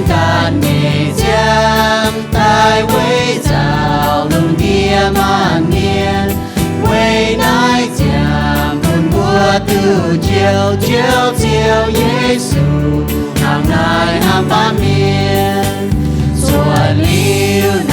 can nhẹ giang tai quê dạo lùng địa man miên quê nai chạm buồn bùa từ chiều chiều chiều Giêsu hàng nai ham ban miên xua liu